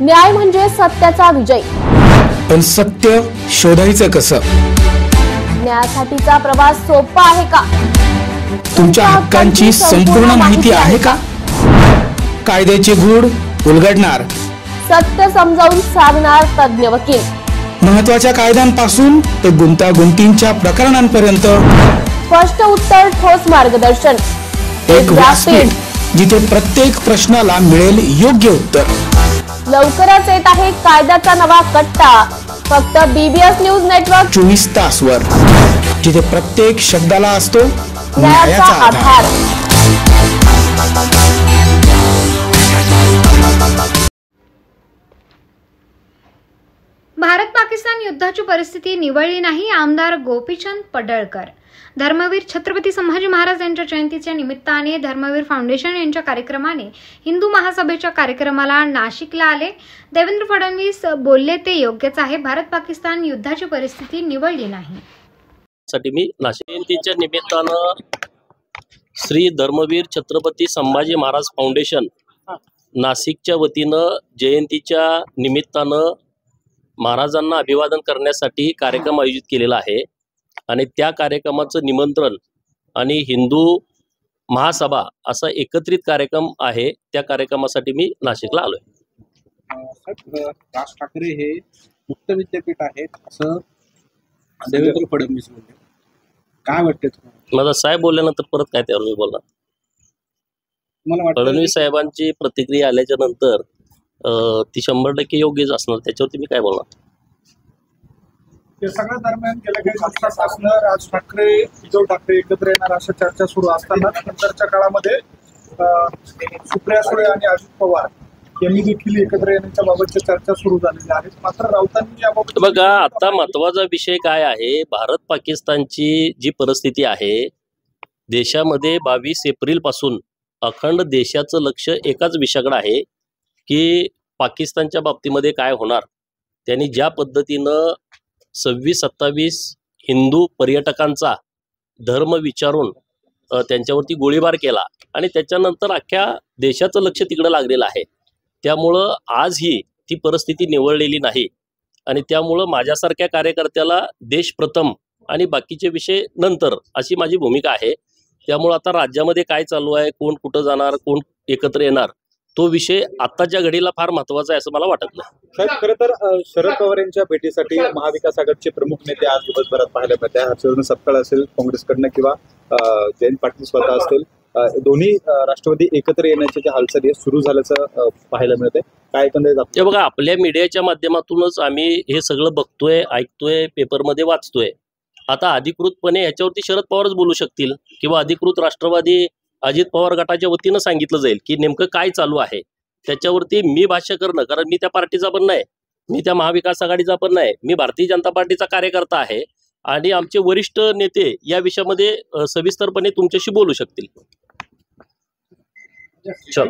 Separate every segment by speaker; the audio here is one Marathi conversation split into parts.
Speaker 1: न्याय म्हणजे सत्याचा विजय.
Speaker 2: पण सत्य शोधायचं कसं?
Speaker 1: न्यायासाठीचा प्रवास सोपा आहे का?
Speaker 2: तुमच्या हक्कांची संपूर्ण माहिती आहे का? कायद्याचे गूढ उलगडणार,
Speaker 1: सत्य समजावून सांगणार तज्ञ वकील.
Speaker 2: महत्त्वाच्या कायद्यांपासून ते गुंतागुंतींच्या प्रकरणांपर्यंत
Speaker 1: स्पष्ट उत्तर, ठोस मार्गदर्शन.
Speaker 2: एक व्यासपीठ जिथे प्रत्येक प्रश्नाला मिळेल योग्य उत्तर.
Speaker 1: लवकरच येत आहे कायद्याचा नवा कट्टा, फक्त BBS न्यूज नेटवर्क
Speaker 2: 24 तासवर, जिथे प्रत्येक शब्दाला असतो
Speaker 1: न्यायाचा आधार.
Speaker 3: भारत पाकिस्तान युद्धाची परिस्थिती निवळली नाही. आमदार गोपीचंद पडळकर. धर्मवीर छत्रपती संभाजी महाराज यांच्या जयंतीच्या निमित्ताने धर्मवीर फाउंडेशन यांच्या कार्यक्रमाने हिंदू महासभेच्या कार्यक्रमाला नाशिकला आले. देवेंद्र फडणवीस बोलले ते योग्यच आहे. भारत पाकिस्तान युद्धाची परिस्थिती निवळली नाही.
Speaker 4: साठी मी नाशिक जयंतीच्या निमित्तानं श्री धर्मवीर छत्रपती संभाजी महाराज फाउंडेशन नाशिकच्या वतीनं जयंतीच्या निमित्तानं महाराजांना अभिवादन करण्यासाठी कार्यक्रम आयोजित केलेला आहे आणि त्या कार्यक्रमाचं निमंत्रण आणि हिंदू महासभा असा एकत्रित कार्यक्रम आहे. त्या कार्यक्रमासाठी मी नाशिकला आलोय.
Speaker 5: राज ठाकरे हे मुक्त विद्यापीठ आहे असं देवेंद्र फडणवीस बोलले. काय वाटते तुम्हाला?
Speaker 4: माझा साहेब बोलल्यानंतर परत काय त्यावर बोलणार? फडणवीस साहेबांची प्रतिक्रिया आल्याच्या नंतर ती 100% योग्यच असणार. त्याच्यावरती मी काय बोलणार?
Speaker 5: या सगळ्या दरम्यान गेल्या काही दिवसात असणार राज ठाकरे उद्धव ठाकरे एकत्र येणार अशा चर्चा सुरू असताना नंतरच्या काळामध्ये सुप्रिया सुळे आणि अजित पवार यांनी देखील एकत्र येण्याच्या बाबतच्या चर्चा सुरू झालेल्या आहेत. मात्र राऊतांनी याबाबत
Speaker 4: बघा, आता महत्वाचा विषय काय आहे, भारत पाकिस्तानची जी परिस्थिती आहे देशामध्ये 22 एप्रिल पासून अखंड देशाचं लक्ष एकाच विषयाकडे आहे की पाकिस्तानच्या बाबतीमध्ये काय होणार. त्यांनी ज्या पद्धतीनं 26-27 हिंदू पर्यटकांचा धर्म विचारून त्यांच्यावरती गोळीबार केला आणि त्याच्यानंतर अख्ख्या देशाचं लक्ष तिकडे लागलेलं आहे. त्यामुळं आजही ती परिस्थिती निवळलेली नाही आणि त्यामुळं माझ्यासारख्या कार्यकर्त्याला देश प्रथम आणि बाकीचे विषय नंतर अशी माझी भूमिका आहे. त्यामुळं आता राज्यामध्ये काय चालू आहे, कोण कुठं जाणार, कोण एकत्र येणार, तो विषय आत्ताच्या घडीला फार महत्वाचा आहे असं मला वाटत नाही.
Speaker 5: साहेब, खरं तर शरद पवार यांच्या भेटीसाठी महाविकास आघाडीचे प्रमुख नेते आज दिवसभरात पाहायला मिळते. हर्षवर्धन सपकाळ असेल काँग्रेसकडनं किंवा जयंत पाटील स्वतः असतील, दोन्ही राष्ट्रवादी एकत्र येण्याच्या ज्या हालचाली सुरू झाल्याचं पाहायला मिळते. काय एकंदरीत
Speaker 4: बघा, आपल्या मीडियाच्या माध्यमातूनच आम्ही हे सगळं बघतोय, ऐकतोय, पेपरमध्ये वाचतोय. आता अधिकृतपणे याच्यावरती शरद पवारच बोलू शकतील किंवा अधिकृत राष्ट्रवादी अजित पवार गटाच्या वतीनं सांगितलं जाईल की नेमकं काय चालू आहे. त्याच्यावरती मी भाष्य करणं, कारण मी त्या पार्टीचा पण नाही, मी त्या महाविकास आघाडीचा पण नाही, मी भारतीय जनता पार्टीचा कार्यकर्ता आहे आणि आमचे वरिष्ठ नेते या विषयामध्ये सविस्तरपणे तुमच्याशी बोलू शकतील. चल.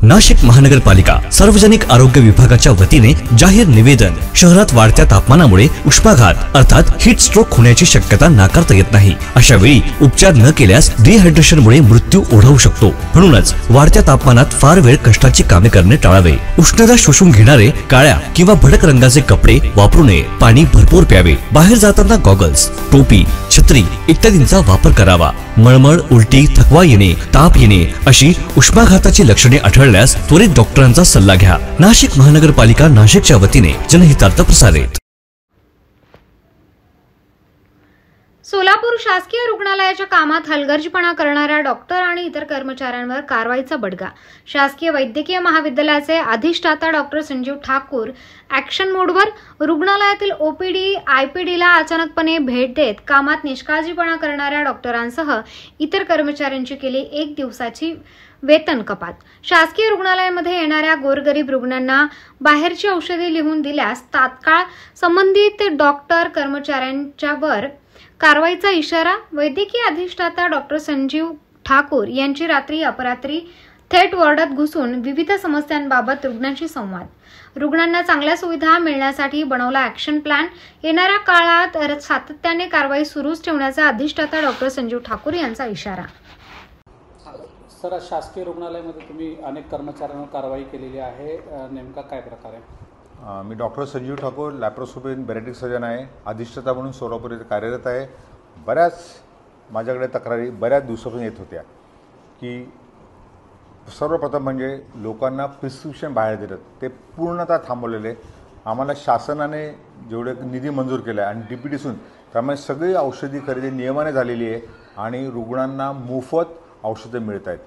Speaker 6: नाशिक महानगरपालिका सार्वजनिक आरोग्य विभागाच्या वतीने जाहीर निवेदन. शहरात वाढत्या तापमानामुळे उष्माघात अर्थात हीट स्ट्रोक होण्याची शक्यता नाकारता येत नाही. अशा वेळी उपचार न केल्यास डिहायड्रेशनमुळे मृत्यू ओढवू शकतो. म्हणूनच वाढत्या तापमानात फार वेळ कष्टाची कामे करणे टाळावे. उष्णता शोषून घेणारे काळ्या किंवा भडक रंगाचे कपडे वापरू नये. पाणी भरपूर प्यावे. बाहेर जाताना गॉगल्स, टोपी, छत्री इत्यादींचा वापर करावा. मळमळ, उलटी, थकवा येणे, ताप येणे अशी उष्माघाताची लक्षणे आढळल्यास त्वरित डॉक्टरांचा सल्ला घ्या. नाशिक महानगरपालिका नाशिकच्या वतीने जनहितार्थ प्रसारित.
Speaker 3: सोलापूर शासकीय रुग्णालयाच्या कामात हलगर्जीपणा करणाऱ्या डॉक्टर आणि इतर कर्मचाऱ्यांवर कारवाईचा बडगा. शासकीय वैद्यकीय महाविद्यालयाचे अधिष्ठाता डॉक्टर संजीव ठाकूर ॲक्शन मोडवर. रुग्णालयातील OPD, IPDला अचानकपणे भेट देत कामात निष्काळजीपणा करणाऱ्या डॉक्टरांसह इतर कर्मचाऱ्यांची केली 1 दिवसाची वेतन कपात. शासकीय रुग्णालयामध्ये येणाऱ्या गोरगरीब रुग्णांना बाहेरची औषधे लिहून दिल्यास तात्काळ संबंधित डॉक्टर कर्मचाऱ्यांच्यावर कारवाईचा इशारा. वैद्यकीय अधिष्ठाता डॉक्टर संजीव ठाकूर यांची रात्री अपरात्री थेट वॉर्डात घुसून विविध समस्यांबाबत रुग्णांशी संवाद. रुग्णांना चांगल्या सुविधा मिळण्यासाठी बनवला ॲक्शन प्लॅन. येणाऱ्या काळात सातत्याने कारवाई सुरूच ठेवण्याचा अधिष्ठाता डॉक्टर संजीव ठाकूर यांचा इशारा.
Speaker 7: सर, आज शासकीय रुग्णालयामध्ये तुम्ही अनेक कर्मचाऱ्यांवर कारवाई केलेली आहे, नेमका काय प्रकार आहे?
Speaker 8: मी doctor Sanjeev Thakur, laparoscopy bariatric surgeon आहे. अधिष्ठाता म्हणून सोलापूर येथे कार्यरत आहे. बऱ्याच माझ्याकडे तक्रारी बऱ्याच दिवसापासून येत होत्या की सर्वप्रथम म्हणजे लोकांना प्रिस्क्रिप्शन बाहेर देतात ते पूर्णतः थांबवलेले. आम्हाला शासनाने जेवढे निधी मंजूर केला आहे आणि DPTसून त्यामुळे सगळी औषधी खरेदी नियमाने झालेली आहे आणि रुग्णांना मोफत औषधं मिळत आहेत.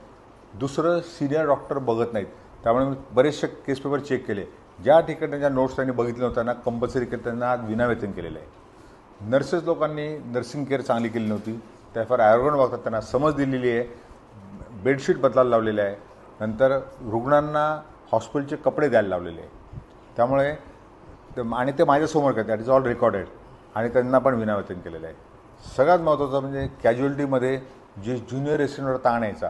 Speaker 8: दुसरं, सिनियर डॉक्टर बघत नाहीत. त्यामुळे मी बरेचसे केस पेपर चेक केले. ज्या ठिकाणी त्यांच्या नोट्स त्यांनी बघितल्या नव्हत्या कंपल्सरी केलं, त्यांना आज विनावेतन केलेलं आहे. नर्सेस लोकांनी नर्सिंग केअर चांगली केली नव्हती, त्या फार ॲरोगंट वागतात. त्यांना समज दिलेली आहे, बेडशीट बदलायला लावलेले आहे, नंतर रुग्णांना हॉस्पिटलचे कपडे द्यायला लावलेले आहे. त्यामुळे आणि ते माझ्यासमोर करतात, दॅट इज ऑल रेकॉर्डेड, आणि त्यांना पण विनावेतन केलेलं आहे. सगळ्यात महत्त्वाचं म्हणजे कॅज्युअलिटीमध्ये जे ज्युनियर रेसिडेंटवर ताण यायचा,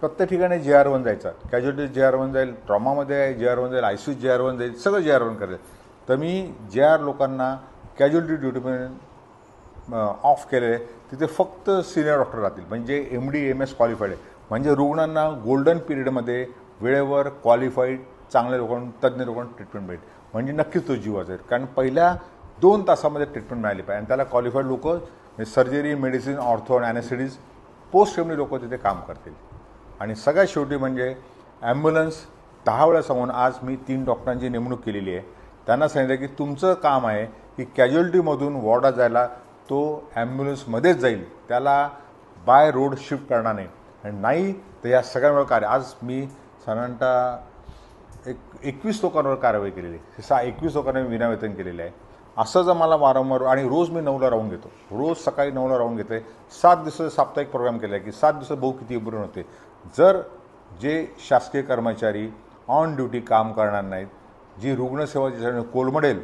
Speaker 8: प्रत्येक ठिकाणी JR1 जायचा. कॅज्युअलिटी JR1 जाईल, ट्रॉमामध्ये JR1 जाईल, ICU JR1 जाईल, सगळं JR1 करेल. तर मी JR लोकांना कॅज्युअलिटी ड्युटीमध्ये ऑफ केले. तिथे फक्त सिनियर डॉक्टर राहतील, म्हणजे MD MS क्वालिफाईड आहे. म्हणजे रुग्णांना गोल्डन पिरियडमध्ये वेळेवर क्वालिफाईड चांगल्या लोकांना, तज्ज्ञ लोकांना ट्रीटमेंट मिळेल. म्हणजे नक्कीच तो जीव वाचेल. कारण पहिल्या 2 तासामध्ये ट्रीटमेंट मिळाली पाहिजे आणि त्याला क्वालिफाईड लोक म्हणजे सर्जरी, मेडिसिन, ऑर्थो आणि ॲनेस्थेटिक्स पोस्ट एमडी लोक तिथे काम करतील. आणि सगळ्यात शेवटी म्हणजे ॲम्ब्युलन्स 10 वेळा सांगून आज मी 3 डॉक्टरांची नेमणूक केलेली आहे. त्यांना सांगितलं की तुमचं काम आहे की कॅज्युअलिटीमधून वॉर्डात जायला तो ॲम्ब्युलन्समध्येच जाईल, त्याला बाय रोड शिफ्ट करणार नाही. आणि नाही तर या सगळ्यांवर कार्य आज मी साधारणतः 21 लोकांवर कारवाई केलेली आहे. 21 लोकांना मी विनावेतन केलेलं आहे. असं जर मला वारंवार, आणि रोज मी 9ला राहून घेतो, रोज सकाळी 9ला राहून घेतो. 7 दिवसाचा साप्ताहिक प्रोग्राम केला आहे की 7 दिवसात भाऊ किती इम्प्रूव्हमेंट होते. जर जे शासकीय कर्मचारी ऑन ड्युटी काम करणार नाहीत, जी रुग्णसेवा ज्याच्याने कोलमडेल,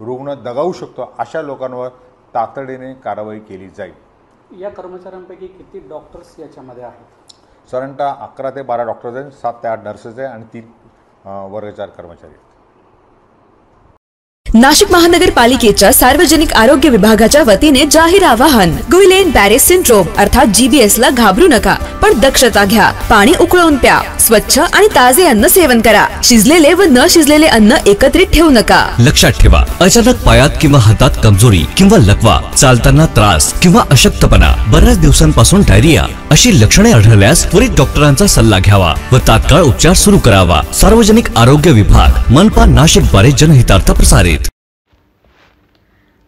Speaker 8: रुग्ण दगावू शकतो, अशा लोकांवर तातडीने कारवाई केली जाईल.
Speaker 7: या कर्मचाऱ्यांपैकी किती डॉक्टर्स याच्यामध्ये आहेत?
Speaker 8: साधारणतः 11 ते 12 डॉक्टर्स आहेत, 7 ते 8 नर्सेस आहे आणि 3 वर्ग 4 कर्मचारी आहेत.
Speaker 9: नाशिक महानगरपालिकेच्या सार्वजनिक आरोग्य विभागाच्या वतीने जाहीर आवाहन. गुइलेन बॅरे सिंड्रोम अर्थात GBS ला घाबरू नका, पण दक्षता घ्या. पाणी उकळून प्या. स्वच्छ आणि ताजे अन्न सेवन करा. शिजलेले व न शिजलेले अन्न एकत्रित ठेवू नका.
Speaker 6: लक्षात ठेवा, अचानक पायात किंवा हातात कमजोरी किंवा लकवा, चालताना त्रास किंवा अशक्तपणा, बऱ्याच दिवसांपासून डायरिया अशी लक्षणे आढळल्यास त्वरित डॉक्टरांचा सल्ला घ्यावा व तात्काळ उपचार सुरू करावा. सार्वजनिक आरोग्य विभाग, मनपा, नाशिक द्वारे जनहितार्थ प्रसारित.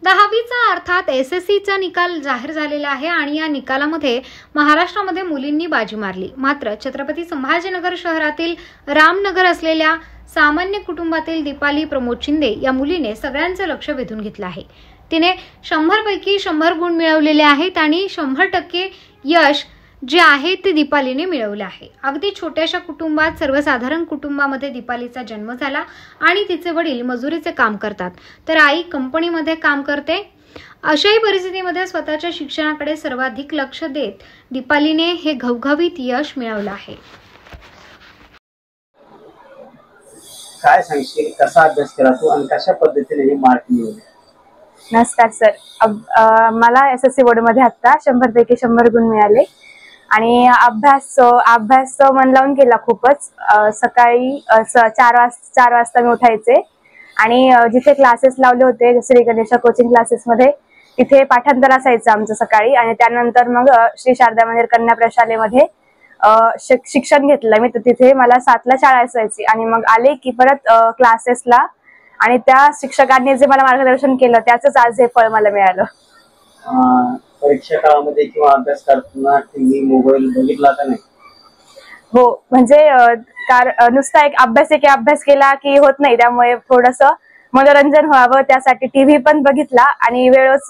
Speaker 3: 10वीचा अर्थात SSCचा निकाल जाहीर झालेला आहे आणि या निकालामध्ये महाराष्ट्रामध्ये मुलींनी बाजी मारली. मात्र छत्रपती संभाजीनगर शहरातील रामनगर असलेल्या सामान्य कुटुंबातील दीपाली प्रमोद शिंदे या मुलीने सगळ्यांचं लक्ष वेधून घेतलं आहे. तिने 100 पैकी 100 गुण मिळवलेले आहेत आणि 100% यश जे आहे ते दीपालीने मिळवले आहे. अगदी छोट्याशा कुटुंबात, सर्वसाधारण कुटुंबामध्ये दीपालीचा जन्म झाला आणि तिचे वडील मजुरीचे काम करतात, तर आई कंपनीमध्ये काम करते. अशाही परिस्थितीमध्ये स्वतःच्या शिक्षणाकडे सर्वाधिक लक्ष देत दीपालीने हे घवघवीत यश मिळवलं आहे.
Speaker 10: काय सांगशील, कसा अभ्यास केला तू आणि कशा पद्धतीने हे मार्क मिळवले?
Speaker 11: नमस्कार सर, मला SSC बोर्डमध्ये आता 100 पैकी 100 गुण मिळाले आणि अभ्यास मन लावून केला खूपच. सकाळी 4 वाजता मी उठायचे आणि जिथे क्लासेस लावले होते श्री गणेशा कोचिंग क्लासेसमध्ये तिथे पाठांतर असायचं आमचं सकाळी आणि त्यानंतर मग श्री शारदा मंदिर कन्या प्रशालेमध्ये शिक्षण घेतलं मी. तर तिथे मला 7ला शाळा असायची आणि मग आले की परत क्लासेसला आणि त्या शिक्षकांनी जे मला मार्गदर्शन केलं त्याचंच आज हे फळ मला मिळालं.
Speaker 10: परीक्षा काळामध्ये किंवा अभ्यास करताना TV, मोबाईल बघितला का नाही?
Speaker 11: हो, म्हणजे नुसता एक अभ्यास केला की होत नाही, त्यामुळे थोडंसं मनोरंजन व्हावं त्यासाठी TV पण बघितला आणि वेळच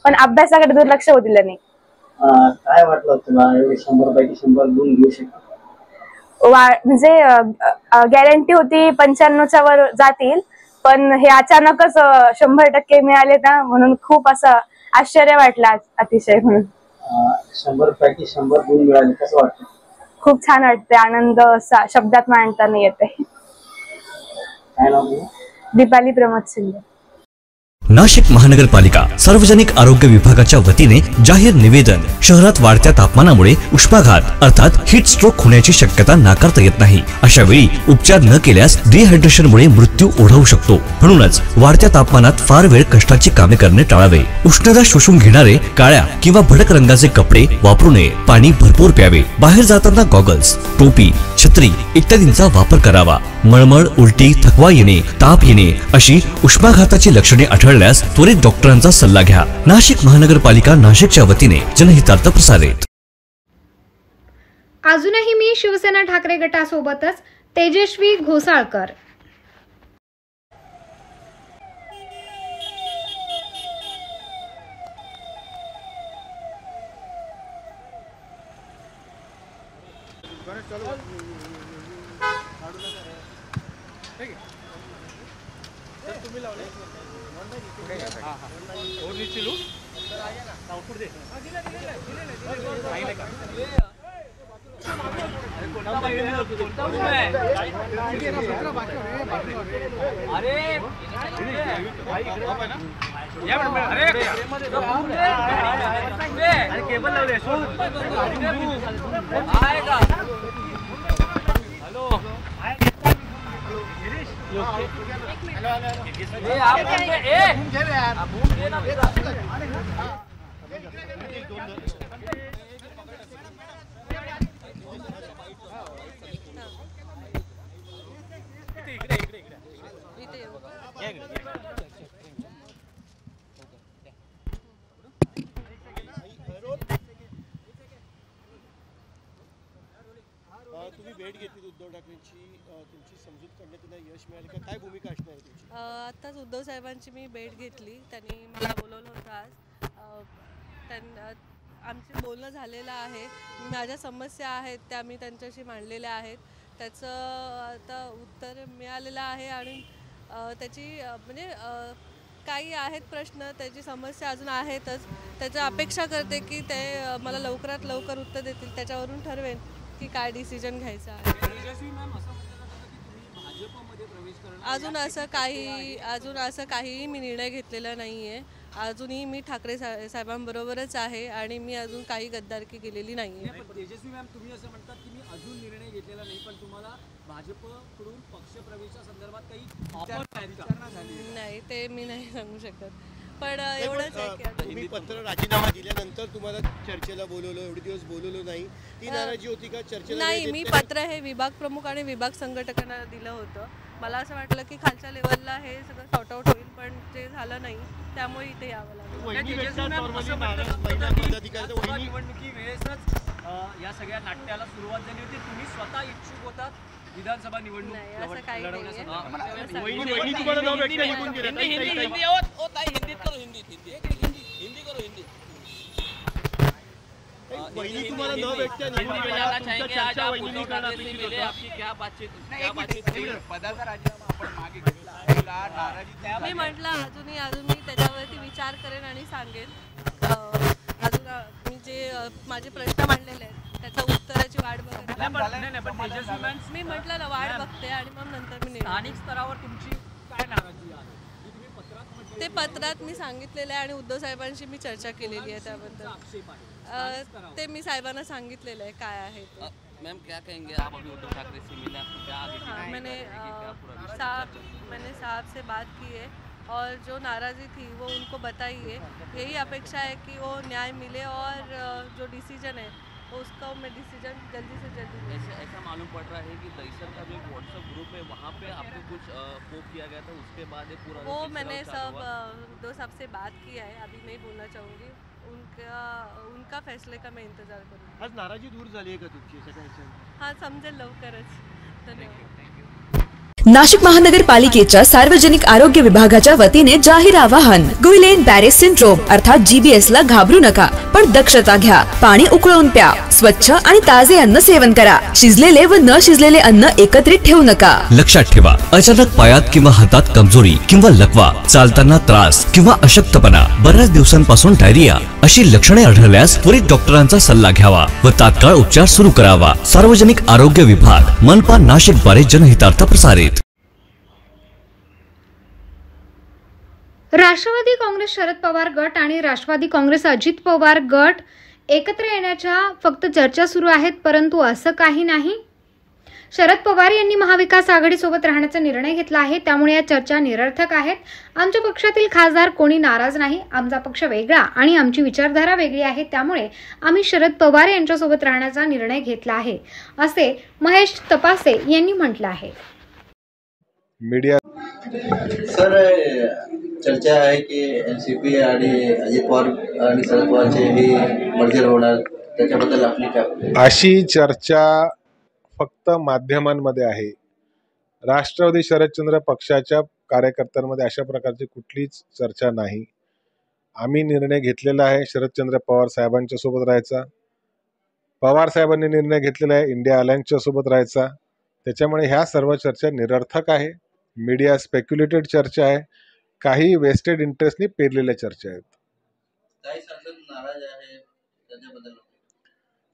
Speaker 11: पण अभ्यासाकडे दुर्लक्ष होऊ दिलं नाही.
Speaker 10: काय वाटलं तुला, एवढे 100 पैकी 100 गुण घेऊ शकतो?
Speaker 11: म्हणजे गॅरंटी होती 95च्या वर जातील, पण हे अचानकच 100% मिळाले ना, म्हणून खूप असं आश्चर्य वाटलं अतिशय. म्हणून
Speaker 10: 100 पैकी 100 गुण मिळाले, कसं वाटतं?
Speaker 11: खूप छान वाटते, आनंद शब्दात मांडता नाही येते.
Speaker 10: काय नाव?
Speaker 11: दीपाली प्रमोद शिंदे.
Speaker 6: नाशिक महानगरपालिका सार्वजनिक आरोग्य विभागाच्या वतीने जाहीर निवेदन. शहरात वाढत्या तापमानामुळे उष्माघात अर्थात हीट स्ट्रोक होण्याची शक्यता नाकारता येत नाही. अशा वेळी उपचार न केल्यास डिहायड्रेशनमुळे मृत्यू ओढवू शकतो. म्हणूनच वाढत्या तापमानात फार वेळ कष्टाची कामे करणे टाळावे. उष्णता शोषून घेणारे काळ्या किंवा भडक रंगाचे कपडे वापरू नये. पाणी भरपूर प्यावे. बाहेर जाताना गॉगल्स, टोपी, छत्री इत्यादींचा वापर करावा. मळमळ, उलटी, थकवा येणे, ताप येणे अशी उष्माघाताची लक्षणे आढळल्यास त्वरित डॉक्टरांचा सल्ला घ्या. नाशिक महानगरपालिका नाशिकच्या वतीने जनहितार्थ प्रसारित.
Speaker 3: अजूनही मी शिवसेना ठाकरे गटासोबतच तेजस्वी घोसाळकर.
Speaker 12: तुम्ही भेट घेतली उद्धव ठाकरेंची, तुमची समजूत करण्यात त्यांना यश मिळाले का? काय भूमिका असणार आहे तुमची?
Speaker 13: आत्ताच उद्धव साहेबांची मी भेट घेतली. त्यांनी मला बोलवलं होतं आज. आमचे बोलणं झालेलं आहे. माझ्या समस्या आहेत त्या मी त्यांच्याशी मांडलेल्या आहेत. त्याचं आता उत्तर मिळालेलं आहे आणि त्याची म्हणजे काही आहेत प्रश्न, त्याची समस्या अजून आहेतच. त्याची अपेक्षा करते की ते मला लवकरात लवकर उत्तर देतील. त्याच्यावरून ठरवेन की काय डिसिजन घ्यायचं आहे. अजून असं काहीही मी निर्णय घेतलेला नाही आहे. अजूनही मी ठाकरे साहेबांबरोबरच आहे आणि मी अजून काही गद्दारकी केलेली नाही आहे.
Speaker 12: तेजस्वी मॅम, तुम्ही असं म्हणतात की मी अजून निर्णय घेतलेला नाही, पण तुम्हाला भाजपकडून पक्षप्रवेशा संदर्भात काही विचारणा झाली
Speaker 13: नाही? ते मी नाही सांगू शकत, पण एवढंच आहे की
Speaker 12: तुम्ही पत्र राजीनामा दिल्यानंतर तुम्हाला चर्चेला बोलवलं, एवढे दिवस बोलवलं नाही, ती नाराजी होती का चर्चेला?
Speaker 13: नाही, मी पत्र हे विभाग प्रमुख आणि विभाग संघटकांना दिलं होतं. मला असं वाटलं की खालच्या लेवलला हे सगळं सॉर्ट आउट होईल, पण ते झालं नाही. त्यामुळे इथे यावं लागलं.
Speaker 12: निवडणुकी वेळेसच या सगळ्या नाट्याला सुरुवात झाली होती. तुम्ही स्वतः इच्छुक होतात विधानसभा निवडणूक लढवण्यासाठी?
Speaker 13: मी म्हटलं अजून मी त्याच्यावरती विचार करेन आणि सांगेन. अजून मी जे माझे प्रश्न मांडलेले आहेत त्याच्या उत्तराची वाट बघत मी म्हटलं ना वाट बघते आणि मग नंतर मी
Speaker 12: स्थानिक स्तरावर तुमची काय नाराजी आहे?
Speaker 13: ते पत्रात मी सांगितलेलं आहे आणि उद्धव साहेबांशी मी चर्चा केलेली आहे त्याबद्दल. ते मी साहेबांना सांगितलेलं आहे काय आहे ते.
Speaker 14: मैम क्या कहेंगे आप? अभी उद्धव ठाकरे से मिले, आपको क्या आगे की?
Speaker 13: मैंने साहब से बात की है और जो नाराज़ी थी वो उनको बताई है. यही अपेक्षा है कि वो न्याय मिले और जो डिसीजन है उसका मैं डिसीजन जल्दी से जल्दी.
Speaker 14: ऐसा मालूम पड़ रहा है कि दहीसर का जो एक व्हाट्सएप ग्रुप है वहाँ पे आपको कुछ पोक किया गया था, उसके बाद एक पूरा
Speaker 13: वो मैंने सब उद्धव साहब से बात किया है. अभी नहीं बोलना चाहूँगी. उनका फैसले का मैं इंतजार करूँगी.
Speaker 12: आज नाराजी दूर झाली आहे का तुमची सगळ्यांची?
Speaker 13: हाँ, समजेल लवकरच. धन्यवाद.
Speaker 9: नाशिक महानगरपालिकेच्या सार्वजनिक आरोग्य विभागाच्या वतीने जाहीर आवाहन. गुइलेन बॅरेज सिंड्रोम अर्थात GBS ला घाबरू नका, पण दक्षता घ्या. पाणी उकळून प्या. स्वच्छ आणि ताजे अन्न सेवन करा. शिजलेले व न शिजलेले अन्न एकत्रित ठेवू नका.
Speaker 6: लक्षात ठेवा, अचानक पायात किंवा हातात कमजोरी किंवा लकवा, चालताना त्रास किंवा अशक्तपणा, बऱ्याच दिवसांपासून डायरिया अशी लक्षणे आढळल्यास त्वरित डॉक्टरांचा सल्ला घ्यावा व तात्काळ उपचार सुरू करावा. सार्वजनिक आरोग्य विभाग मनपा नाशिक द्वारे जनहितार्थ प्रसारित.
Speaker 3: राष्ट्रवादी काँग्रेस शरद पवार गट आणि राष्ट्रवादी काँग्रेस अजित पवार गट एकत्र येण्याच्या फक्त चर्चा सुरू आहेत, परंतु असं काही नाही. शरद पवार यांनी महाविकास आघाडीसोबत राहण्याचा निर्णय घेतला आहे, त्यामुळे या चर्चा निरर्थक आहेत. आमच्या पक्षातील खासदार कोणी नाराज नाही. आमचा पक्ष वेगळा आणि आमची विचारधारा वेगळी आहे, त्यामुळे आम्ही शरद पवार यांच्यासोबत राहण्याचा निर्णय घेतला आहे, असे महेश तपासे यांनी म्हटलं आहे.
Speaker 5: मीडिया
Speaker 10: सर, चर्चा आहे की एनसीपी आणि अजित पवार आणि शरद पवारचे हे मर्जर होणार, त्याच्याबद्दल आपली काय?
Speaker 5: अशी चर्चा फक्त माध्यमांमध्ये आहे. राष्ट्रवादी शरदचंद्र पक्षाच्या कार्यकर्त्यांमध्ये अशा प्रकारची कुठलीच चर्चा नाही. आम्ही निर्णय घेतलेला आहे शरदचंद्र पवार साहेबांच्या सोबत राहायचा. पवार साहेबांनी निर्णय घेतलेला आहे इंडिया अलायन्सच्या सोबत राहायचा. त्याच्यामुळे ह्या सर्व चर्चा निरर्थक आहे. मीडिया स्पेक्युलेटेड चर्चा आहे. काही वेस्टेड इंटरेस्टनी पेरलेल्या चर्चा आहेत.
Speaker 10: काही सांसद नाराज आहे त्याच्याबद्दल?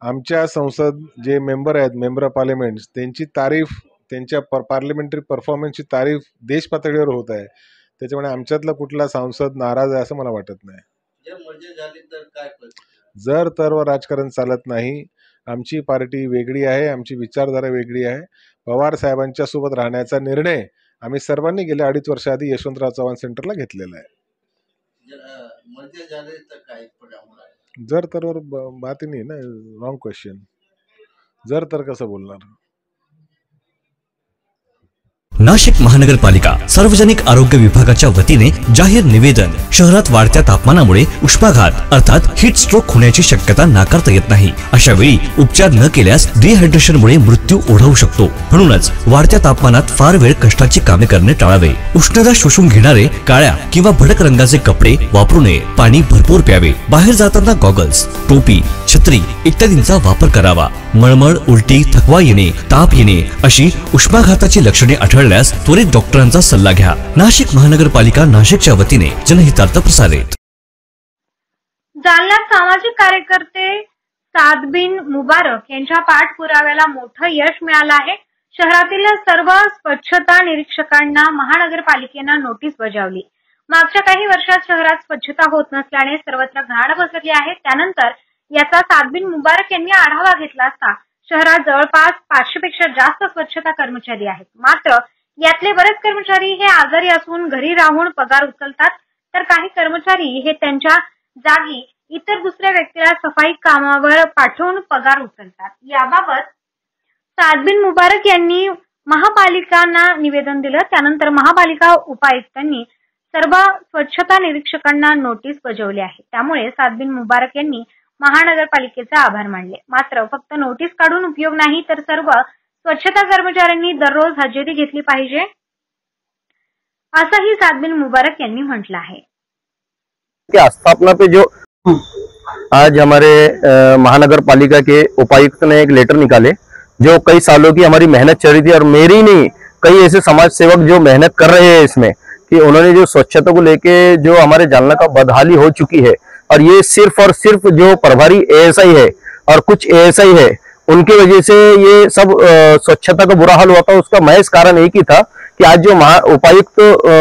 Speaker 5: आमच्या संसद जे मेंबर आहेत, मेंबर ऑफ पार्लिमेंट, त्यांची तारीफ, त्यांच्या पार्लिमेंटरी परफॉर्मन्सची तारीफ देश पातळीवर होत आहे. त्याच्यामुळे आमच्यातला कुठला सांसद नाराज आहे असं मला वाटत नाही. जर तर राजकारण चालत नाही. आमची पार्टी वेगळी आहे, आमची विचारधारा वेगळी आहे. पवार साहेबांच्या सोबत राहण्याचा निर्णय आम्ही सर्वांनी गेल्या 2.5 वर्षाआधी यशवंतराव चव्हाण सेंटरला घेतलेला आहे. जर तर बात नाही ना, रॉंग क्वेश्चन. जर तर कसं बोलणार?
Speaker 6: नाशिक महानगरपालिका सार्वजनिक आरोग्य विभागाच्या वतीने जाहीर निवेदन. शहरात वाढत्या तापमानामुळे उष्माघात अर्थात हीट स्ट्रोक होण्याची शक्यता नाकारता येत नाही. अशा वेळी उपचार न केल्यास डिहायड्रेशनमुळे मृत्यू ओढवू शकतो. म्हणूनच वाढत्या तापमानात फार वेळ कष्टाची कामे करणे टाळावे. उष्णता शोषून घेणारे काळ्या किंवा भडक रंगाचे कपडे वापरू नये. पाणी भरपूर प्यावे. बाहेर जाताना गॉगल्स, टोपी, छत्री इत्यादींचा वापर करावा. मळमळ, उलटी, थकवा येणे, ताप येणे अशी उष्माघाताची लक्षणे आढळल्यास त्वरित डॉक्टरांचा सल्ला घ्या. नाशिक महानगरपालिका नाशिकच्या वतीने जनहितार्थ प्रसारित.
Speaker 3: जालन्यात सामाजिक कार्यकर्ते साद बिन मुबारक यांच्या पाठपुराव्याला मोठं यश मिळालं आहे. शहरातील सर्व स्वच्छता निरीक्षकांना महानगरपालिकेनं नोटीस बजावली. मागच्या काही वर्षात शहरात स्वच्छता होत नसल्याने सर्वत्र घाण पसरली आहे. त्यानंतर याचा साद बिन मुबारक यांनी आढावा घेतला असता शहरात जवळपास 500 पेक्षा जास्त स्वच्छता कर्मचारी आहेत. मात्र यातले बरेच कर्मचारी हे आजारी असून घरी राहून पगार उचलतात, तर काही कर्मचारी हे त्यांच्या जागी इतर दुसऱ्या व्यक्तीला सफाई कामावर पाठवून पगार उचलतात. याबाबत साद बिन मुबारक यांनी महापालिकांना निवेदन दिलं. त्यानंतर महापालिका उपायुक्तांनी सर्व स्वच्छता निरीक्षकांना नोटीस बजावली आहे. त्यामुळे साद बिन मुबारक यांनी महानगरपालिकेचे आभार मानले. मात्र फक्त नोटीस काढून उपयोग नाही, तर सर्व स्वच्छता कर्मचाऱ्यांनी दररोज हजेरी घेतली पाहिजे, असंही साद बिन मुबारक यांनी म्हटलं आहे.
Speaker 15: स्थापना पे जो आज हमारे महानगर पालिका के उपायुक्त ने एक लेटर निकाले, जो कई सालों की हमारी मेहनत चल रही थी, और मेरी नहीं कई ऐसे समाज सेवक जो मेहनत कर रहे हैं इसमें, कि उन्होंने जो स्वच्छता को लेके जो हमारे जालना का बदहाली हो चुकी है, और ये सिर्फ और सिर्फ जो प्रभारी एएसआई है और कुछ एएसआई है उनकी वजह से ये सब स्वच्छता का बुरा हाल हुआ था. उसका महज कारण एक ही था कि आज जो उपायुक्त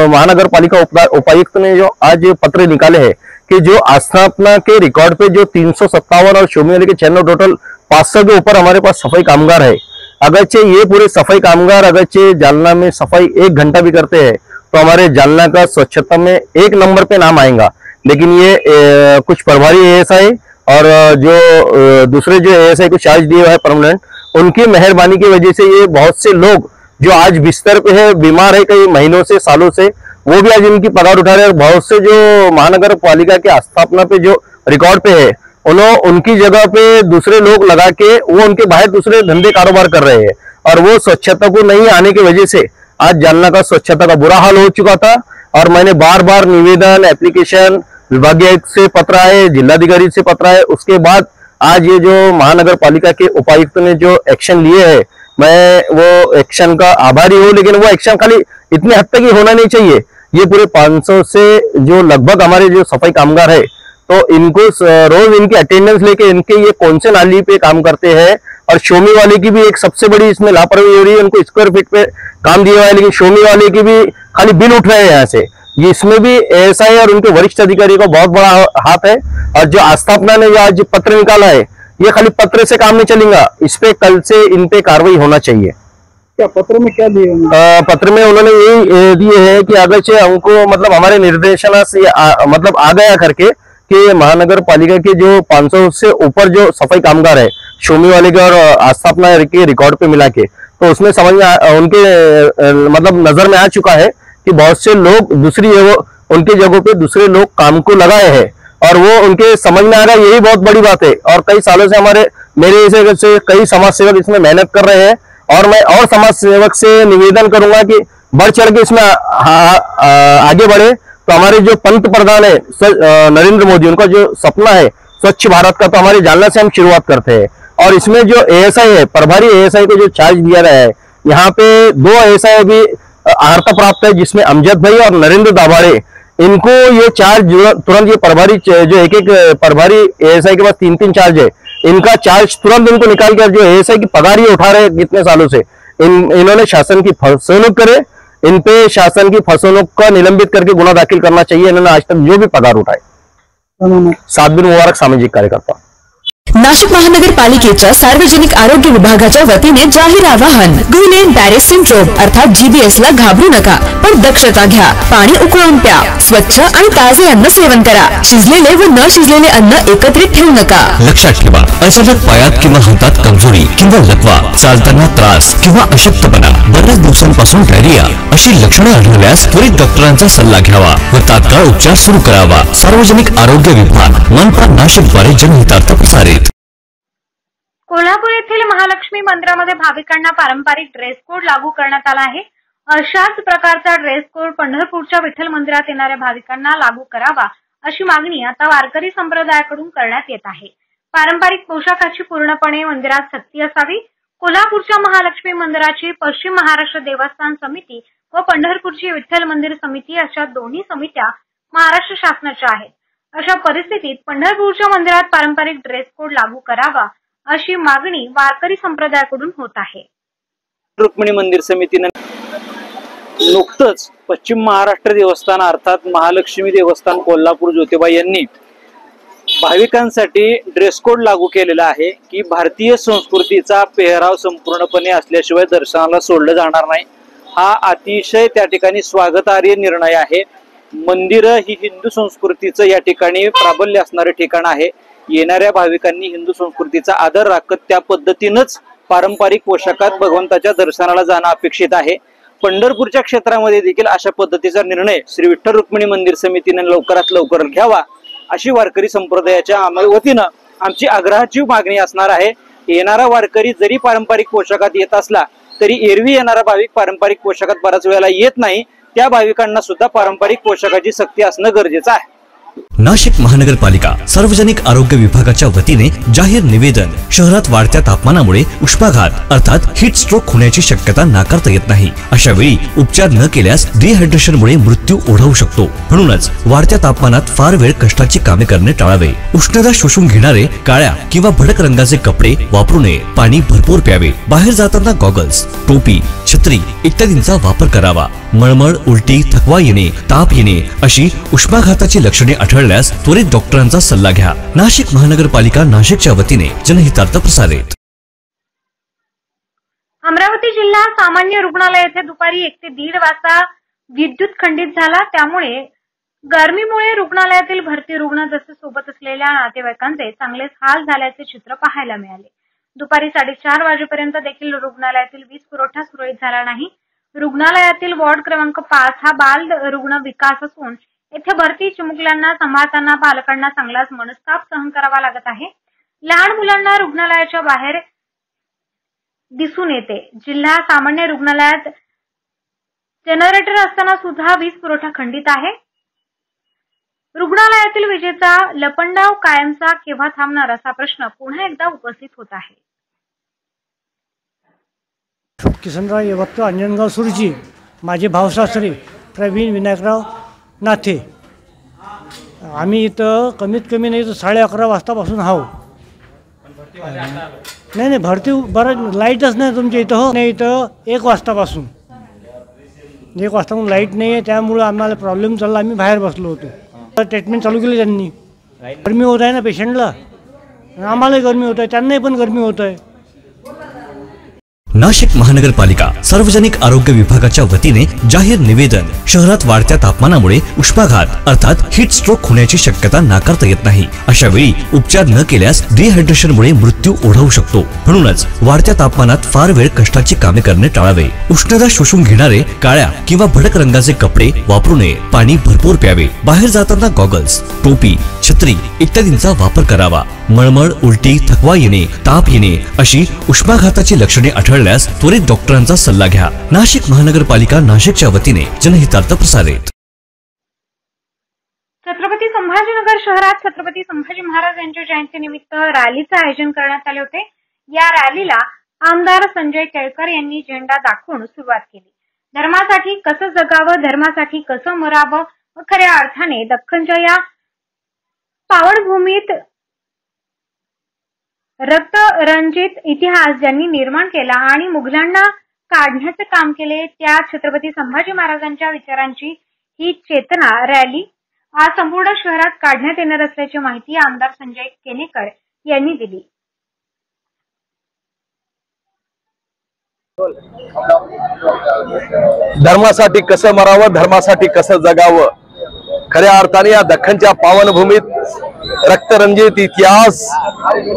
Speaker 15: महानगर पालिका उपायुक्त ने जो आज पत्र निकाले हैं कि जो स्थापना के रिकॉर्ड पे जो 357 और शोमी वाले के चैनल टोटल 500 के ऊपर हमारे पास सफाई कामगार है. अगरचे ये पूरे सफाई कामगार अगरचे जालना में सफाई 1 घंटा भी करते हैं तो हमारे जालना का स्वच्छता में 1 नंबर पे नाम आएगा. लेकिन ये कुछ प्रभारी एएसआई और जो दूसरे जो एएसआई को चार्ज दिया है परमानेंट, उनकी मेहरबानी की वजह से ये बहुत से लोग जो आज बिस्तर पे है, बीमार है कई महीनों से सालों से, वो भी आज इनकी पगार उठा रहे हैं. और बहुत से जो महानगर पालिका के स्थापना पे जो रिकॉर्ड पे है उनकी जगह पे दूसरे लोग लगा के वो उनके बाहर दूसरे धंधे कारोबार कर रहे हैं. और वो स्वच्छता को नहीं आने की वजह से आज जालना का स्वच्छता का बुरा हाल हो चुका था. और मैंने बार बार निवेदन, एप्लीकेशन, विभागीय आयुक्त से पत्र आए, जिलाधिकारी से पत्र आए, उसके बाद आज ये जो महानगर पालिका के उपायुक्त ने जो एक्शन लिए है, मैं वो एक्शन का आभारी हूँ. लेकिन वो एक्शन खाली इतने हद तक ही होना नहीं चाहिए. ये पूरे 500 से जो लगभग हमारे जो सफाई कामगार है, तो इनको रोज इनकी अटेंडेंस लेके इनके ये कौन से नाली पे काम करते हैं. और शोमी वाले की भी एक सबसे बड़ी इसमें लापरवाही हो रही है. उनको स्क्वायर फीट पे काम दिया हुआ है, लेकिन शोमी वाले की भी खाली बिल उठ रहे हैं यहाँ से. ये इसमें भी एएसआई और उनके वरिष्ठ अधिकारी का बहुत बड़ा हाथ है। और जो आस्थापना ने जो आज पत्र निकाला है, ये खाली पत्र से काम नहीं चलेगा, इस पे कल से इन पे कार्रवाई होना चाहिए।
Speaker 5: क्या पत्र में क्या दिए?
Speaker 15: पत्र में उन्होंने यही दिए है कि अगर से हमको मतलब हमारे निर्देशना से मतलब आ गया करके कि महानगर पालिका के जो 500 से ऊपर जो सफाई कामगार है शोमी वाले के और आस्थापना के रिकॉर्ड पे मिला के, तो उसमें समझ में उनके मतलब नजर में आ चुका है कि बहुत से लोग दूसरी उनकी जगहों पे दूसरे लोग काम को लगाए हैं और वो उनके समझ में आ रहा है, यही बहुत बड़ी बात है। और कई सालों से मेरे से कई समाज सेवक इसमें मेहनत कर रहे हैं और मैं और समाज सेवक से निवेदन करूंगा कि बढ़ चढ़ के इसमें आगे बढ़े। तो हमारे जो पंत प्रधान है नरेंद्र मोदी, उनका जो सपना है स्वच्छ भारत का, तो हमारे जालना से हम शुरुआत करते हैं। और इसमें जो एएसआई है, प्रभारी एएसआई को जो चार्ज दिया गया है, यहाँ पे 2 एएसआई अभी अर्हता प्राप्त है, जिसमें अमजद भाई और नरेंद्र दाभाड़े, इनको ये चार्ज तुरंत, ये प्रभारी जो एक प्रभारी एएसआई के पास 3-3 चार्ज है, इनका चार्ज तुरंत इनको निकाल कर जो एएसआई की पगार ही उठा रहे कितने सालों से, इन्होंने शासन की फसवणूक करे, इन पे शासन की फसवणूक का निलंबित करके गुना दाखिल करना चाहिए। इन्होंने आज तक जो भी पगार उठाए। सातबिन मुबारक, सामाजिक कार्यकर्ता।
Speaker 9: नाशिक महानगरपालिकेच्या सार्वजनिक आरोग्य विभागाच्या वतीने जाहीर आवाहन, गुइलेन बॅरे सिंड्रोम अर्थात GBS ला घाबरू नका, पण दक्षता घ्या, पाणी उकळून प्या, स्वच्छ आणि ताजे अन्न सेवन करा, शिजलेले व न शिजलेले अन्न एकत्रित ठेवू नका।
Speaker 6: लक्षात ठेवा, अचानक पायात किंवा हातात कमजोरी किंवा लकवा, चालताना त्रास किंवा अशक्तपणा, बऱ्याच दिवसांपासून डायरिया अशी लक्षणे आढळल्यास त्वरित डॉक्टरांचा सल्ला घ्यावा व तात्काळ उपचार सुरू करावा। सार्वजनिक आरोग्य विभाग, मनपा नाशिक द्वारे जनहितार्थ प्रसारित।
Speaker 3: कोल्हापूर येथील महालक्ष्मी मंदिरामध्ये भाविकांना पारंपरिक ड्रेस कोड लागू करण्यात आला आहे। अशाच प्रकारचा ड्रेस कोड पंढरपूरच्या विठ्ठल मंदिरात येणाऱ्या भाविकांना लागू करावा अशी मागणी आता वारकरी संप्रदायाकडून करण्यात येत आहे। पारंपरिक पोशाखाची पूर्णपणे मंदिरात सक्ती असावी। कोल्हापूरच्या महालक्ष्मी मंदिराची पश्चिम महाराष्ट्र देवस्थान समिती व पंढरपूरची विठ्ठल मंदिर समिती अशा दोन्ही समित्या महाराष्ट्र शासनाच्या आहेत। अशा परिस्थितीत पंढरपूरच्या मंदिरात पारंपरिक ड्रेस कोड लागू करावा अशी मागणी वारकरी संप्रदायाकडून होत आहे।
Speaker 12: रुक्मिणी मंदिर समितीने नुकतंच पश्चिम महाराष्ट्र देवस्थान अर्थात महालक्ष्मी देवस्थान कोल्हापूर ज्योतिबा यांनी भाविकांसाठी ड्रेस कोड लागू केलेला आहे की भारतीय संस्कृतीचा पेहराव संपूर्णपणे असल्याशिवाय दर्शनाला सोडलं जाणार नाही। हा अतिशय त्या ठिकाणी स्वागतार्ह निर्णय आहे। मंदिरं ही हिंदू संस्कृतीचं या ठिकाणी प्राबल्य असणारे ठिकाण आहे। येणाऱ्या भाविकांनी हिंदू संस्कृतीचा आदर राखत त्या पद्धतीनंच पारंपरिक पोशाखात भगवंताच्या दर्शनाला जाणं अपेक्षित आहे। पंढरपूरच्या क्षेत्रामध्ये देखील अशा पद्धतीचा निर्णय श्री विठ्ठल रुक्मिणी मंदिर समितीने लवकरात लवकर घ्यावा अशी वारकरी संप्रदायाच्या वतीनं आमची आग्रहाची मागणी असणार आहे। येणारा वारकरी जरी पारंपरिक पोशाखात येत असला तरी एरवी येणारा भाविक पारंपरिक पोशाखात बऱ्याच वेळेला येत नाही, त्या भाविकांना सुद्धा पारंपरिक पोशाखाची सक्ती असणं गरजेचं आहे।
Speaker 6: नाशिक महानगरपालिका सार्वजनिक आरोग्य विभागाच्या वतीने जाहीर निवेदन, शहरात वाढत्या तापमानामुळे उष्माघात अर्थात हीट स्ट्रोक होण्याची शक्यता नाकारता येत नाही। अशा वेळी उपचार न केल्यास डिहायड्रेशनमुळे मृत्यू ओढवू शकतो। म्हणूनच वाढत्या तापमानात फार वेळ कष्टाची कामे करणे टाळावे। उष्णता शोषून घेणारे काळ्या किंवा भडक रंगाचे कपडे वापरू नये। पाणी भरपूर प्यावे। बाहेर जाताना गॉगल्स, टोपी, छत्री इत्यादींचा वापर करावा। मळमळ, उलटी, थकवा येणे, ताप येणे अशी उष्माघाताची लक्षणे आढळल्यास त्वरित डॉक्टरांचा सल्ला घ्या। नाशिक महानगरपालिका नाशिकच्या वतीने जनहितार्थ प्रसारित।
Speaker 3: अमरावती जिल्हा सामान्य रुग्णालय येथे दुपारी 1 ते 1:30 वाजता विद्युत खंडित झाला। त्यामुळे गरमीमुळे रुग्णालयातील भरती रुग्ण तसेच सोबत असलेल्या नातेवाईकांचे चांगलेच हाल झाल्याचे चित्र पाहायला मिळाले। दुपारी 4:30 वाजेपर्यंत देखील रुग्णालयातील वीज पुरवठा सुरळीत झाला नाही। रुग्णालयातील वॉर्ड क्रमांक 5 हा बाल रुग्ण विकास असून येथे भरती चिमुकल्यांना सांभाळताना पालकांना चांगलाच मनस्ताप सहन करावा लागत आहे। लहान मुलांना रुग्णालयाच्या बाहेर दिसून येते। जिल्हा सामान्य रुग्णालयात जनरेटर असताना सुद्धा वीज पुरवठा खंडित आहे। रुग्णालयातील विजेचा लपंडाव कायमचा केव्हा थांबणार असा प्रश्न पुन्हा एकदा उपस्थित होत आहे।
Speaker 16: किसनराव येवत्तो अंजनगाव सुरजी, माझे भावसासरे प्रवीण विनायकराव नाथे। आम्ही इथं कमीत कमी नाही तर 11:30 वाजतापासून आहो। नाही भरती बरं लाईटच नाही तुमच्या इथं। हो नाही इथं 1 वाजतापासून 1 वाजता लाईट नाही आहे, त्यामुळं आम्हाला प्रॉब्लेम चालला, आम्ही बाहेर बसलो होतो. ट्रीटमेंट चालू केली त्यांनी. गरमी होत आहे ना पेशंटला, आम्हालाही गरमी होत आहे, त्यांनाही पण गरमी होत आहे.
Speaker 6: नाशिक महानगरपालिका सार्वजनिक आरोग्य विभागाच्या वतीने जाहीर निवेदन. शहरात वाढत्या तापमानामुळे उष्माघात अर्थात हीट स्ट्रोक होण्याची शक्यता नाकारता येत नाही. अशा वेळी उपचार न केल्यास डिहायड्रेशनमुळे मृत्यू ओढवू शकतो. म्हणूनच वाढत्या तापमानात फार वेळ कष्टाची कामे करणे टाळावे. उष्णता शोषून घेणारे काळ्या किंवा भडक रंगाचे कपडे वापरू नये. पाणी भरपूर प्यावे. बाहेर जाताना गॉगल्स, टोपी, छत्री इत्यादींचा वापर करावा. मळमळ, उलटी, थकवा येणे, ताप येणे अशी उष्माघाताची लक्षणे आढळल्यास त्वरित डॉक्टरांचा सल्ला घ्या. नाशिक महानगरपालिका नाशिकच्या वतीने जनहितार्थ प्रसारित.
Speaker 3: छत्रपती संभाजीनगर शहरात छत्रपती संभाजी महाराज यांच्या जयंतीनिमित्त रॅलीचं आयोजन करण्यात आले होते. या रॅलीला आमदार संजय केळकर यांनी झेंडा दाखवून सुरुवात केली. धर्मासाठी कसं जगावं, धर्मासाठी कसं मरावं व खऱ्या अर्थाने दख्खनच्या या पावनभूमीत रक्तरंजित इतिहास ज्यांनी निर्माण केला आणि मुघलांना काढण्याचे काम केले, त्या छत्रपती संभाजी महाराजांच्या विचारांची ही चेतना रॅली आज संपूर्ण शहरात काढण्यात येणार असल्याची माहिती आमदार संजय केनेकर यांनी दिली.
Speaker 15: धर्मासाठी कसं मरावं, धर्मासाठी कसं जगावं, खऱ्या अर्थाने या दख्खनच्या पावनभूमीत रक्तरंजित इतिहास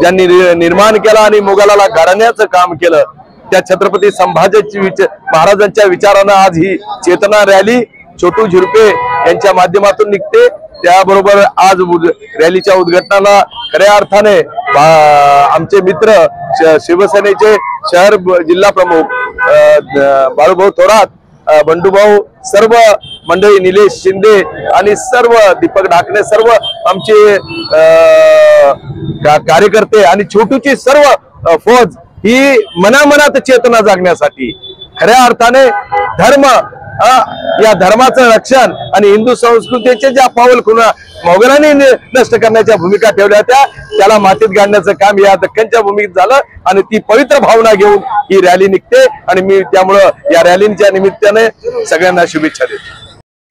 Speaker 15: ज्यांनी निर्माण केला आणि मुघलाला गाडण्याचं काम केलं, त्या छत्रपती संभाजी महाराजांच्या विचारानं आज ही चेतना रॅली छोटू झुरपे यांच्या माध्यमातून निघते. त्याबरोबर आज रॅलीच्या उद्घाटनाला खऱ्या अर्थाने आमचे मित्र शिवसेनेचे शहर जिल्हा प्रमुख बाळूभाऊ थोरात, बंडूभाऊ, सर्व मंडळी, निलेश शिंदे आणि सर्व दीपक ढाकणे, सर्व आमचे कार्यकर्ते आणि छोटूची सर्व फौज ही मनामनात चेतना जागण्यासाठी खऱ्या अर्थाने धर्म या धर्माचं रक्षण आणि हिंदू संस्कृतीचे ज्या पावलखुणा मोगलांनी नष्ट करण्याच्या भूमिका ठेवल्या होत्या त्याला मातीत गाडण्याचं काम या दख्खनच्या भूमीत झालं आणि ती पवित्र भावना घेऊन ही रॅली निघते आणि मी त्यामुळं या रॅलीच्या निमित्ताने सगळ्यांना शुभेच्छा देतो.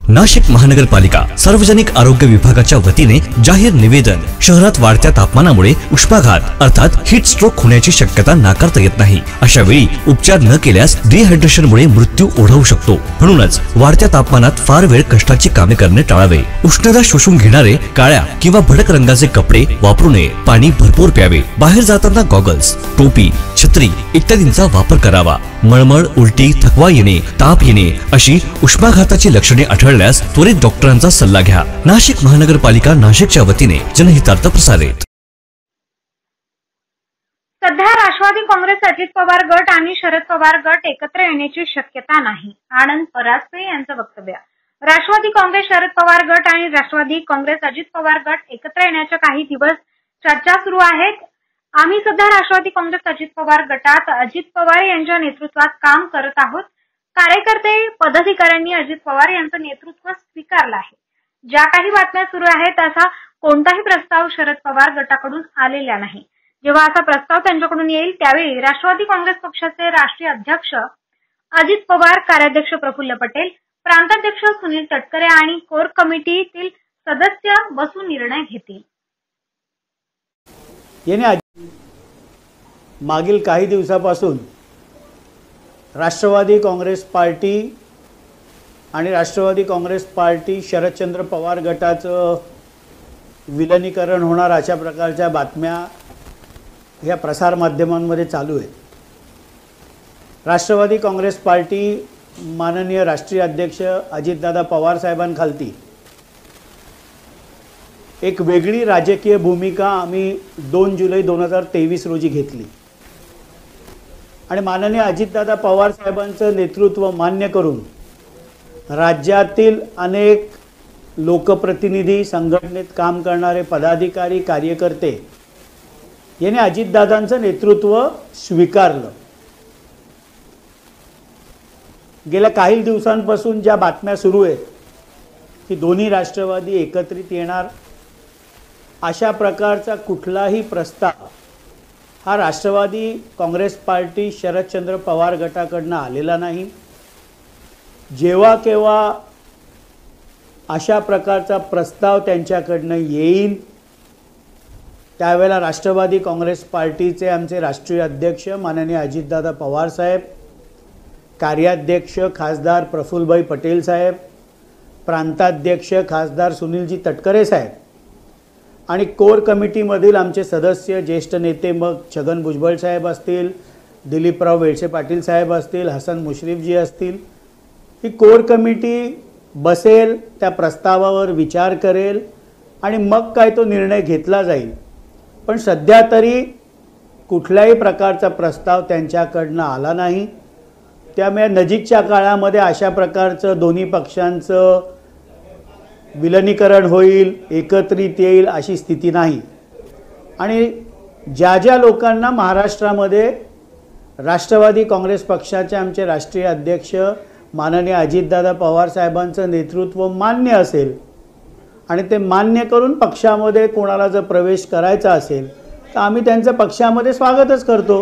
Speaker 6: नाशिक महानगरपालिका सार्वजनिक आरोग्य विभागाच्या वतीने जाहीर निवेदन. शहरात वाढत्या तापमानामुळे उष्माघात अर्थात हीट स्ट्रोक होण्याची शक्यता नाकारता येत नाही. अशा वेळी उपचार न केल्यास डिहायड्रेशनमुळे मृत्यू ओढवू शकतो. म्हणूनच वाढत्या तापमानात फार वेळ कष्टाची कामे करणे टाळावे. उष्णता शोषून घेणारे काळ्या किंवा भडक रंगाचे कपडे वापरू नये. पाणी भरपूर प्यावे. बाहेर जाताना गॉगल्स, टोपी, छत्री इत्यादींचा वापर करावा. मळमळ, उलटी, थकवा येणे, ताप येणे अशी उष्माघाताची लक्षणे आढळल्यास त्वरित डॉक्टरांचा सल्ला घ्या. नाशिक महानगरपालिका नाशिकच्या वतीने जनहितार्थ प्रसारित.
Speaker 3: सध्या राष्ट्रवादी काँग्रेस, अजित पवार गट आणि शरद पवार गट एकत्र येण्याची शक्यता नाही. आनंद परासपे यांचं वक्तव्य. राष्ट्रवादी काँग्रेस, शरद पवार गट आणि राष्ट्रवादी काँग्रेस, अजित पवार गट एकत्र येण्याच्या काही दिवस चर्चा सुरू आहेत. आम्ही सध्या राष्ट्रवादी काँग्रेस, अजित पवार गटात अजित पवार यांच्या नेतृत्वात काम करत आहोत. कार्यकर्ते, पदाधिकाऱ्यांनी अजित पवार यांचं नेतृत्व स्वीकारलं आहे. ज्या काही बातम्या सुरू आहेत असा कोणताही प्रस्ताव शरद पवार गटाकडून आलेला नाही. जेव्हा असा प्रस्ताव त्यांच्याकडून येईल त्यावेळी राष्ट्रवादी काँग्रेस पक्षाचे राष्ट्रीय अध्यक्ष अजित पवार, कार्याध्यक्ष प्रफुल्ल पटेल, प्रांताध्यक्ष सुनील तटकरे आणि कोर कमिटीतील सदस्य बसून निर्णय घेतील.
Speaker 17: मागील काही दिवसापासून राष्ट्रवादी काँग्रेस पार्टी आणि राष्ट्रवादी काँग्रेस पार्टी शरदचंद्र पवार गटाचं विलिनीकरण होणार अशा प्रकारच्या बातम्या ह्या प्रसारमाध्यमांमध्ये चालू आहेत. राष्ट्रवादी काँग्रेस पार्टी माननीय राष्ट्रीय अध्यक्ष अजितदादा पवार साहेबांखालती एक वेगळी राजकीय भूमिका आम्ही 2 जुलै 2023 रोजी घेतली आणि माननीय अजितदादा पवार साहेबांचं नेतृत्व मान्य करून राज्यातील अनेक लोकप्रतिनिधी, संघटनेत काम करणारे पदाधिकारी, कार्यकर्ते यांनी अजितदादांचं नेतृत्व स्वीकारलं. गेल्या काही दिवसांपासून ज्या बातम्या सुरू आहेत की दोन्ही राष्ट्रवादी एकत्रित येणार अशा प्रकारचा कुठलाही प्रस्ताव हा राष्ट्रवादी काँग्रेस पार्टी शरदचंद्र पवार गटाकडनं आलेला नाही. जेव्हा केव्हा अशा प्रकारचा प्रस्ताव त्यांच्याकडनं येईल त्यावेळेला राष्ट्रवादी काँग्रेस पार्टीचे आमचे राष्ट्रीय अध्यक्ष माननीय अजितदादा पवार साहेब, कार्याध्यक्ष खासदार प्रफुल्लभाई पटेल साहेब, प्रांताध्यक्ष खासदार सुनीलजी तटकरे साहेब आणि कोर कमिटीमधील आमचे सदस्य ज्येष्ठ नेते मग छगन भुजबळ साहेब असतील, दिलीपराव वेळसे पाटील साहेब असतील, हसन मुश्रीफजी असतील, ही कोर कमिटी बसेल, त्या प्रस्तावावर विचार करेल आणि मग काय तो निर्णय घेतला जाईल. पण सध्या तरी कुठल्याही प्रकारचा प्रस्ताव त्यांच्याकडनं आला नाही. त्यामुळे नजीकच्या काळामध्ये अशा प्रकारचं दोन्ही पक्षांचं विलनीकरण होईल, एकत्रित येईल अशी स्थिती नाही. आणि ज्या ज्या लोकांना महाराष्ट्रामध्ये राष्ट्रवादी काँग्रेस पक्षाचे आमचे राष्ट्रीय अध्यक्ष माननीय अजितदादा पवार साहेबांचं नेतृत्व मान्य असेल आणि ते मान्य करून पक्षामध्ये कोणाला जर प्रवेश करायचा असेल तर आम्ही त्यांचं पक्षामध्ये स्वागतच करतो.